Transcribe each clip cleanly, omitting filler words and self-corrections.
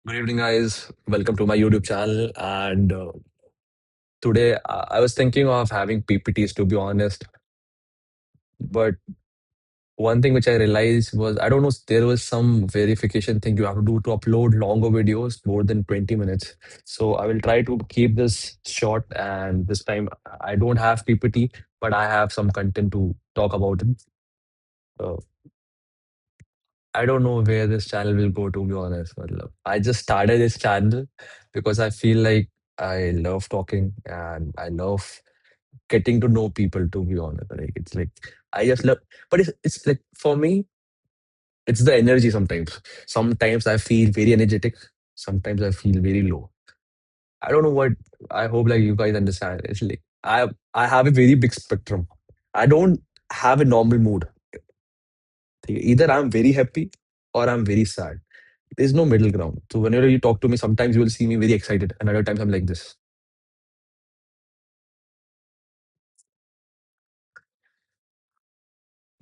Good evening, guys. Welcome to my YouTube channel. And today I was thinking of having PPTs, to be honest. But one thing which I realized was I don't know, there was some verification thing you have to do to upload longer videos, more than 20 minutes. So I will try to keep this short. And this time I don't have PPT, but I have some content to talk about it. Uh, I don't know where this channel will go, to be honest. Matlab, I just started this channel because I feel like I love talking and I love getting to know people, to be honest. Like it's like I just love, but it's like for me, it's the energy sometimes. Sometimes I feel very energetic, sometimes I feel very low. I don't know what. I hope like you guys understand. It's like I have a very big spectrum. I don't have a normal mood. Either I'm very happy or I'm very sad. There's no middle ground. So whenever you talk to me, sometimes you will see me very excited, and other times I'm like this.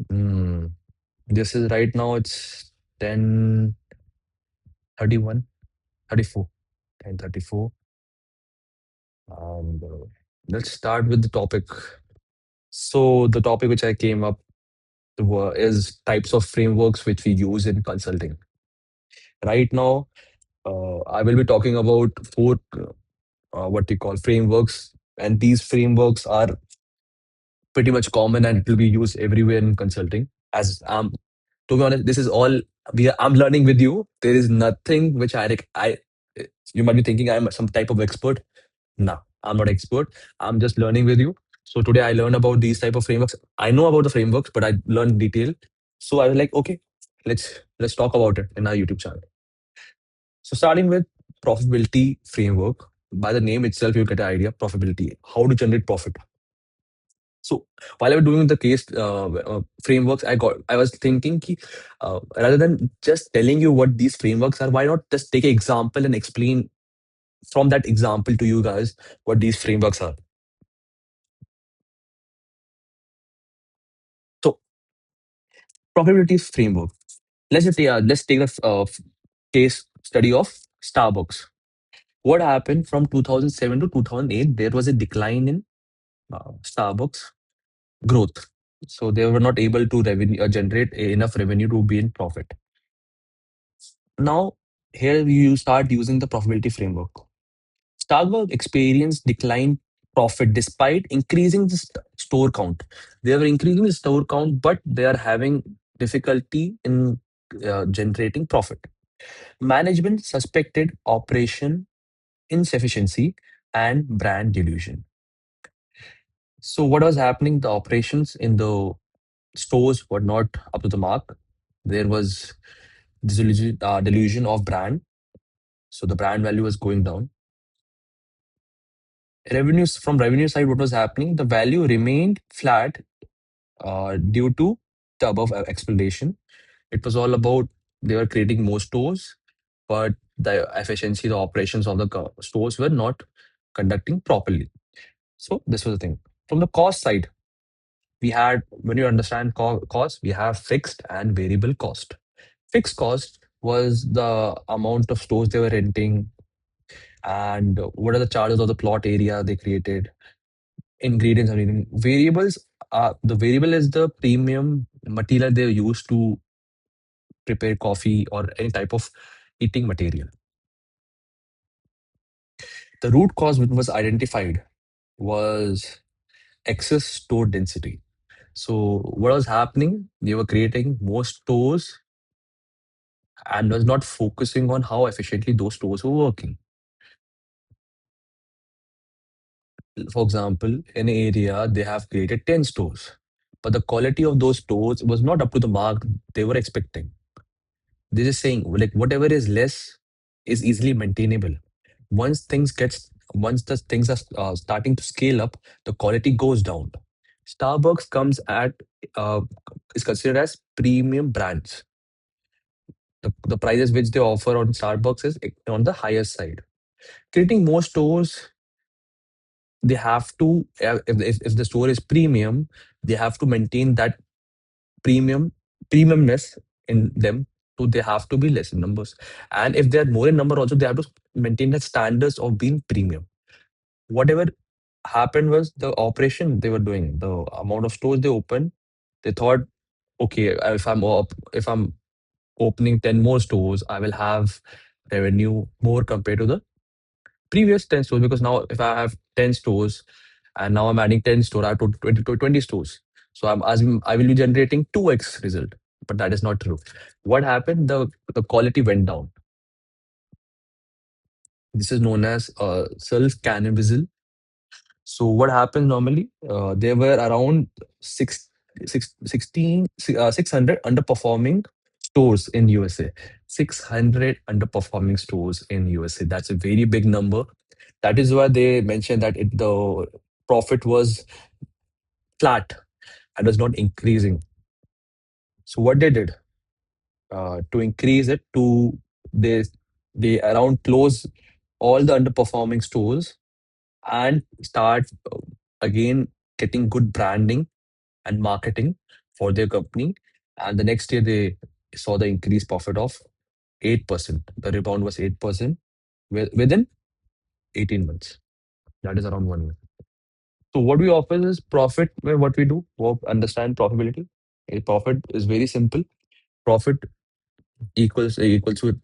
Hmm. This is right now. It's 10:31, 34, 10:34. And let's start with the topic. So the topic which I came up is types of frameworks which we use in consulting. Right now, I will be talking about four what you call frameworks, and these frameworks are pretty much common and it will be used everywhere in consulting. As to be honest, this is all I'm learning with you. There is nothing which I you might be thinking I'm some type of expert. No, I'm not expert. I'm just learning with you. So today I learn about these type of frameworks. I know about the frameworks, but I learn detail. So I was like, okay, let's talk about it in our YouTube channel. So starting with profitability framework. By the name itself, you get an idea. Profitability, how to generate profit. So while I was doing the case frameworks, I was thinking, ki, rather than just telling you what these frameworks are, why not just take an example and explain from that example to you guys what these frameworks are. So probability framework. Let's take the case study of Starbucks. What happened from 2007 to 2008? There was a decline in Starbucks growth. So they were not able to generate enough revenue to be in profit. Now, here you start using the profitability framework. Starbucks experienced decline profit despite increasing the store count. They were increasing the store count, but they are having difficulty in generating profit. Management suspected operation insufficiency and brand delusion. So, what was happening? The operations in the stores were not up to the mark. There was delusion of brand. So, the brand value was going down. Revenues from revenue side, what was happening? The value remained flat due to the above explanation. It was all about they were creating more stores, but the efficiency, the operations of the stores were not conducting properly. So this was the thing. From the cost side, we had when you understand cost, we have fixed and variable cost. Fixed cost was the amount of stores they were renting and what are the charges of the plot area they created, ingredients and everything. Variables the variable is the premium material they use to prepare coffee or any type of eating material. The root cause which was identified was excess store density. So what was happening? They were creating more stores and was not focusing on how efficiently those stores were working. For example, in an area they have created 10 stores, but the quality of those stores was not up to the mark they were expecting. They're just saying like whatever is less is easily maintainable. Once the things are starting to scale up, the quality goes down. Starbucks comes at uh, is considered as premium brands. The prices which they offer on Starbucks is on the higher side. Creating more stores, they have to if the store is premium, they have to maintain that premiumness in them. So they have to be less in numbers. And if they are more in number also, they have to maintain the standards of being premium. Whatever happened was the operation they were doing, the amount of stores they opened, they thought, okay, if I'm opening 10 more stores, I will have revenue more compared to the previous 10 stores. Because now if I have 10 stores and now I'm adding 10 stores, I have to 20 stores. So I will be generating 2x result. But that is not true. What happened? The quality went down. This is known as self cannibalism. So what happens normally? There were around six, 600 underperforming stores in USA. 600 underperforming stores in USA. That's a very big number. That is why they mentioned that the profit was flat and was not increasing. So what they did to increase it to they they around close all the underperforming stores and start again getting good branding and marketing for their company. And the next year, they saw the increased profit of 8%. The rebound was 8% within 18 months. That is around 1 year. So, what we offer is profit. What we do, understand profitability. A profit is very simple. Profit equals with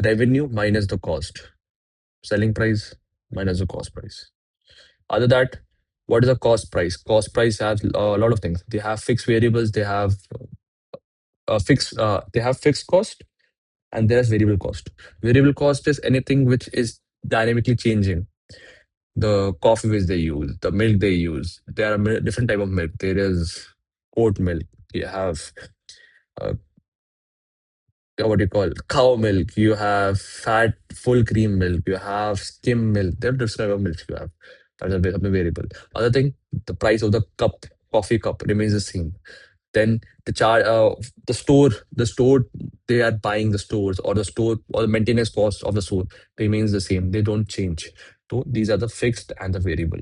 revenue minus the cost, selling price minus the cost price. Other that, what is the cost price? Cost price has a lot of things. They have fixed variables. They have fixed cost and there's variable cost. Variable cost is anything which is dynamically changing. The coffee which they use, the milk they use. There are different type of milk. There is oat milk. You have uh, what do you call cow milk. You have fat full cream milk. You have skim milk. There are different type of milk you have. That's a variable. Other thing, the price of the cup, coffee cup remains the same. Then the store they are buying the stores or the store or the maintenance cost of the store remains the same. They don't change. So these are the fixed and the variable.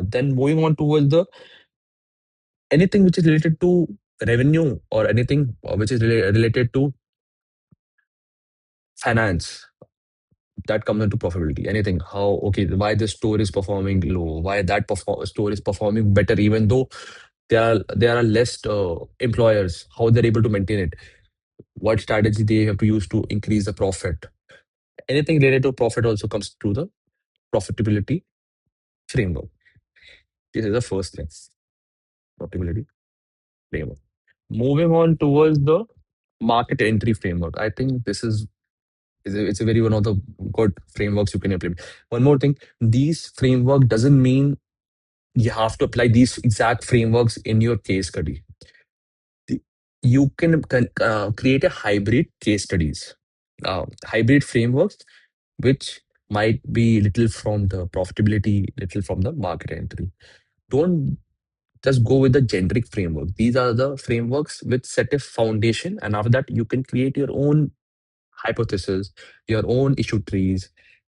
Then moving on towards the anything which is related to revenue or anything which is related to finance, that comes into profitability. Anything, how, okay, why this store is performing low, why that store is performing better, even though there are less employers, how they're able to maintain it, what strategy they have to use to increase the profit. Anything related to profit also comes through the profitability framework. This is the first thing, profitability framework. Moving on towards the market entry framework. I think this it's a very one of the good frameworks you can implement. One more thing, these framework doesn't mean you have to apply these exact frameworks in your case study. The- You can create a hybrid case studies, hybrid frameworks which might be little from the profitability, little from the market entry. Don't just go with the generic framework. These are the frameworks which set a foundation, and after that, you can create your own hypothesis, your own issue trees,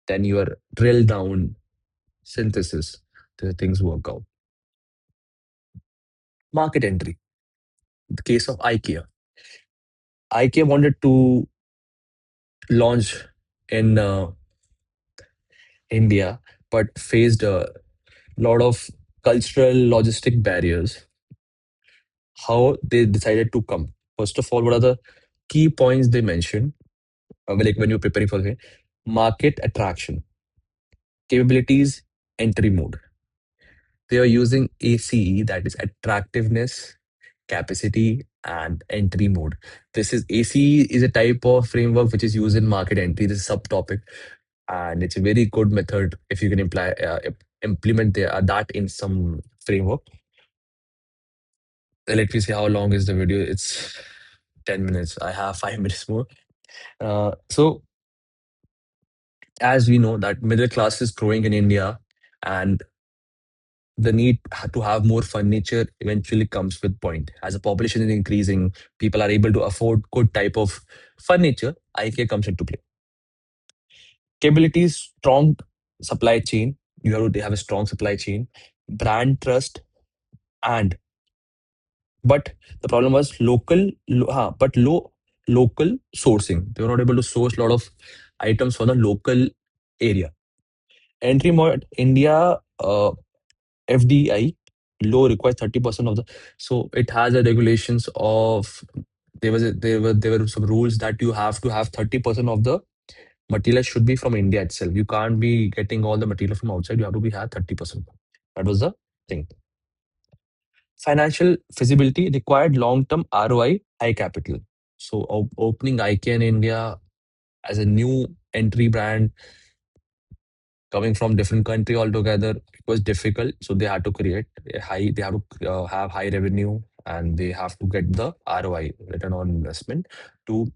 then your drill down synthesis. The things work out. Market entry. The case of IKEA. IKEA wanted to launch in India, but faced a lot of cultural logistic barriers. How they decided to come? First of all, what are the key points they mentioned? Like when you're preparing for the market attraction, capabilities, entry mode. They are using ACE, that is attractiveness, capacity, and entry mode. This is ACE is a type of framework which is used in market entry. This is a subtopic, and it's a very good method if you can implement that in some framework. Let me see how long is the video. It's 10 minutes. I have 5 minutes more. So as we know that middle class is growing in India, and the need to have more furniture eventually comes with point. As the population is increasing, people are able to afford good type of furniture. IKEA comes into play. Capabilities, strong supply chain. You have to have a strong supply chain, brand trust, and but the problem was but low. local sourcing. They were not able to source a lot of items for the local area. Entry mod India FDI law requires 30% of the. So it has a regulations of there were some rules that you have to have 30% of the material should be from India itself. You can't be getting all the material from outside. You have to be have 30%. That was the thing. Financial feasibility required long-term ROI, high capital. So opening IKEA in India as a new entry brand coming from different country altogether, it was difficult. So they had to create a high, they have to have high revenue and they have to get the ROI, return on investment, to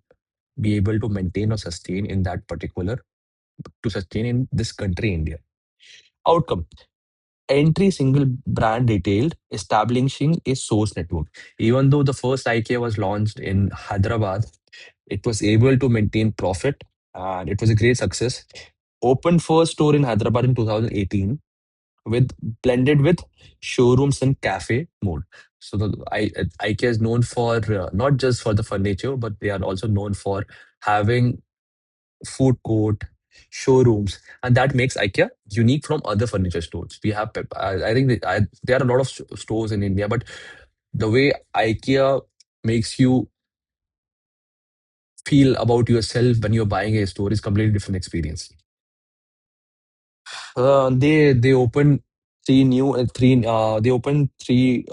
be able to maintain or sustain in that particular, to sustain in this country, India. Outcome. Entry single brand detailed, establishing a source network. Even though the first IKEA was launched in Hyderabad, it was able to maintain profit and it was a great success. Opened first store in Hyderabad in 2018 with blended with showrooms and cafe mode. So IKEA is known for not just for the furniture, but they are also known for having food court, showrooms, and that makes IKEA unique from other furniture stores. We have, I think there are a lot of stores in India, but the way IKEA makes you feel about yourself when you're buying a store is completely different experience. They opened they opened three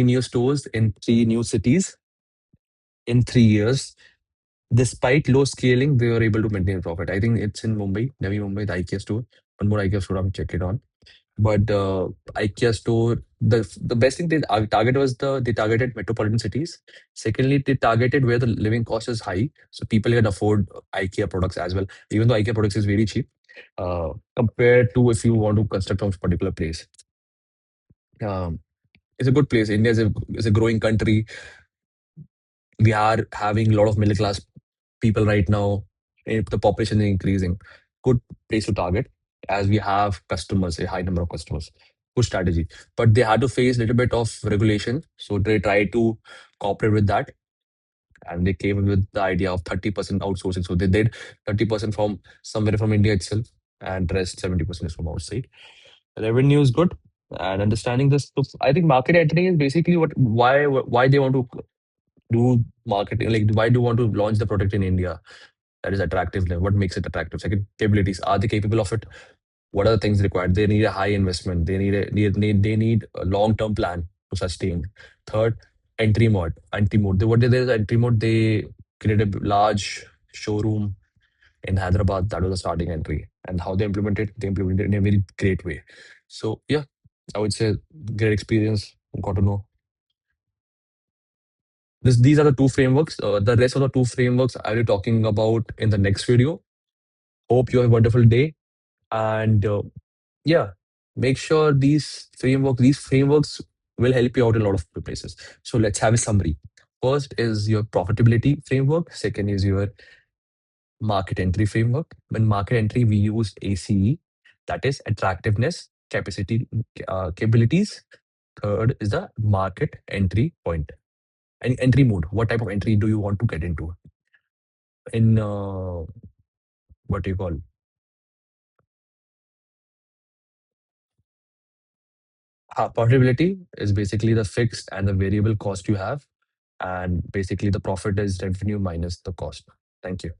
new stores in three new cities in 3 years. Despite low scaling, they were able to maintain profit. I think it's in Mumbai, Navi Mumbai, the IKEA store. One more IKEA store, I'm check it on. But IKEA store, the best thing they target was they targeted metropolitan cities. Secondly, they targeted where the living cost is high, so people can afford IKEA products as well. Even though IKEA products is very cheap compared to if you want to construct from a particular place. Um, it's a good place. India is a growing country. We are having a lot of middle class people right now. The population is increasing. Good place to target as we have customers, a high number of customers. Good strategy. But they had to face a little bit of regulation. So they tried to cooperate with that. And they came with the idea of 30% outsourcing. So they did 30% from somewhere from India itself, and rest 70% is from outside. Revenue is good. And understanding this, so I think market entry is basically why they want to do marketing, like why do you want to launch the product in India that is attractive? Like, what makes it attractive? Second, capabilities. Are they capable of it? What are the things required? They need a high investment. They need a long-term plan to sustain. Third, entry mode. What they did is entry mode, they created a large showroom in Hyderabad. That was the starting entry. And how they implemented it in a very great way. So yeah, I would say great experience. Got to know. These are the two frameworks. The rest of the two frameworks I'll be talking about in the next video. Hope you have a wonderful day. And yeah, make sure these frameworks will help you out in a lot of places. So let's have a summary. First is your profitability framework. Second is your market entry framework. In market entry, we use ACE, that is attractiveness, capabilities. Third is the market entry point. And entry mode. What type of entry do you want to get into? In what do you call profitability is basically the fixed and the variable cost you have, and basically the profit is revenue minus the cost. Thank you.